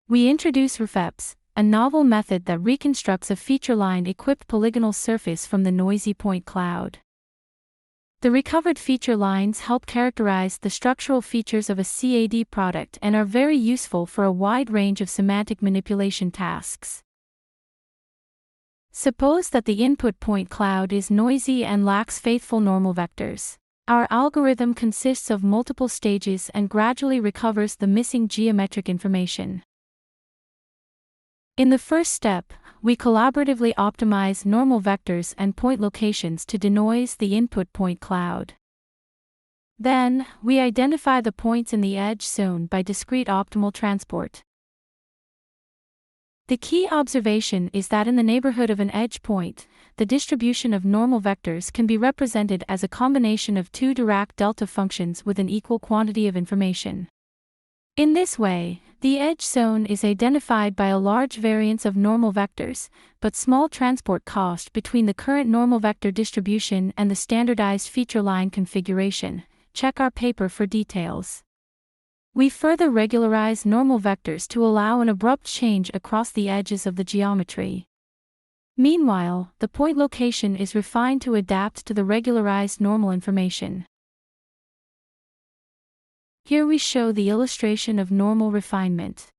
We introduce RFEPS, a novel method that reconstructs a feature line-equipped polygonal surface from the noisy point cloud. The recovered feature lines help characterize the structural features of a CAD product and are very useful for a wide range of semantic manipulation tasks. Suppose that the input point cloud is noisy and lacks faithful normal vectors. Our algorithm consists of multiple stages and gradually recovers the missing geometric information. In the first step, we collaboratively optimize normal vectors and point locations to denoise the input point cloud. Then, we identify the points in the edge zone by discrete optimal transport. The key observation is that in the neighborhood of an edge point, the distribution of normal vectors can be represented as a combination of two Dirac delta functions with an equal quantity of information. In this way, the edge zone is identified by a large variance of normal vectors, but small transport cost between the current normal vector distribution and the standardized feature line configuration. Check our paper for details. We further regularize normal vectors to allow an abrupt change across the edges of the geometry. Meanwhile, the point location is refined to adapt to the regularized normal information. Here we show the illustration of normal refinement.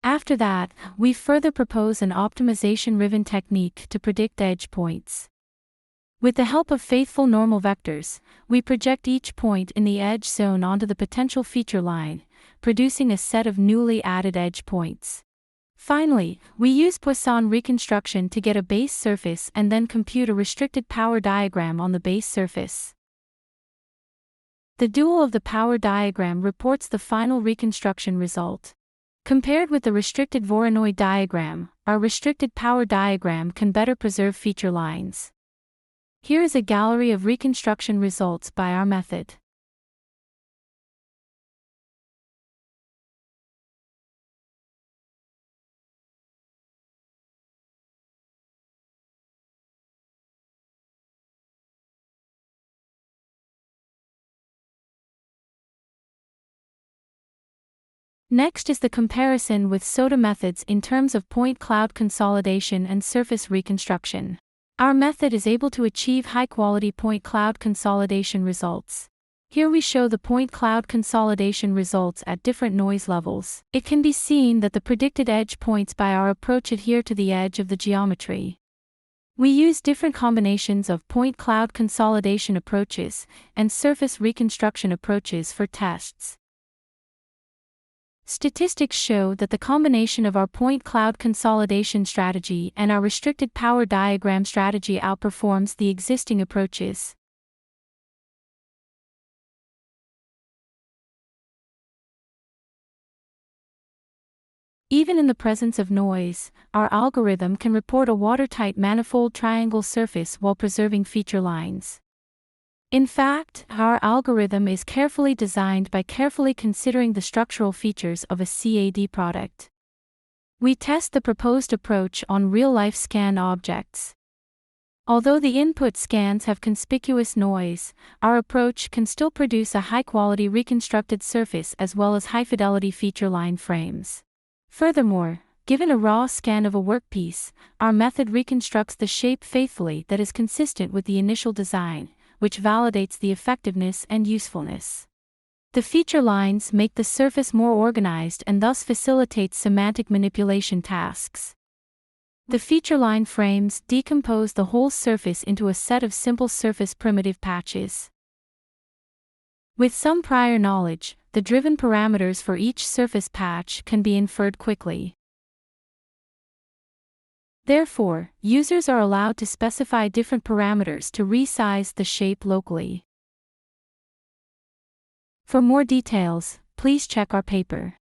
After that, we further propose an optimization-driven technique to predict edge points. With the help of faithful normal vectors, we project each point in the edge zone onto the potential feature line, producing a set of newly added edge points. Finally, we use Poisson reconstruction to get a base surface and then compute a restricted power diagram on the base surface. The dual of the power diagram reports the final reconstruction result. Compared with the restricted Voronoi diagram, our restricted power diagram can better preserve feature lines. Here is a gallery of reconstruction results by our method. Next is the comparison with SOTA methods in terms of point cloud consolidation and surface reconstruction. Our method is able to achieve high-quality point cloud consolidation results. Here we show the point cloud consolidation results at different noise levels. It can be seen that the predicted edge points by our approach adhere to the edge of the geometry. We use different combinations of point cloud consolidation approaches and surface reconstruction approaches for tests. Statistics show that the combination of our point cloud consolidation strategy and our restricted power diagram strategy outperforms the existing approaches. Even in the presence of noise, our algorithm can report a watertight manifold triangle surface while preserving feature lines. In fact, our algorithm is carefully designed by carefully considering the structural features of a CAD product. We test the proposed approach on real-life scan objects. Although the input scans have conspicuous noise, our approach can still produce a high-quality reconstructed surface as well as high-fidelity feature line frames. Furthermore, given a raw scan of a workpiece, our method reconstructs the shape faithfully that is consistent with the initial design, which validates the effectiveness and usefulness. The feature lines make the surface more organized and thus facilitate semantic manipulation tasks. The feature line frames decompose the whole surface into a set of simple surface primitive patches. With some prior knowledge, the driven parameters for each surface patch can be inferred quickly. Therefore, users are allowed to specify different parameters to resize the shape locally. For more details, please check our paper.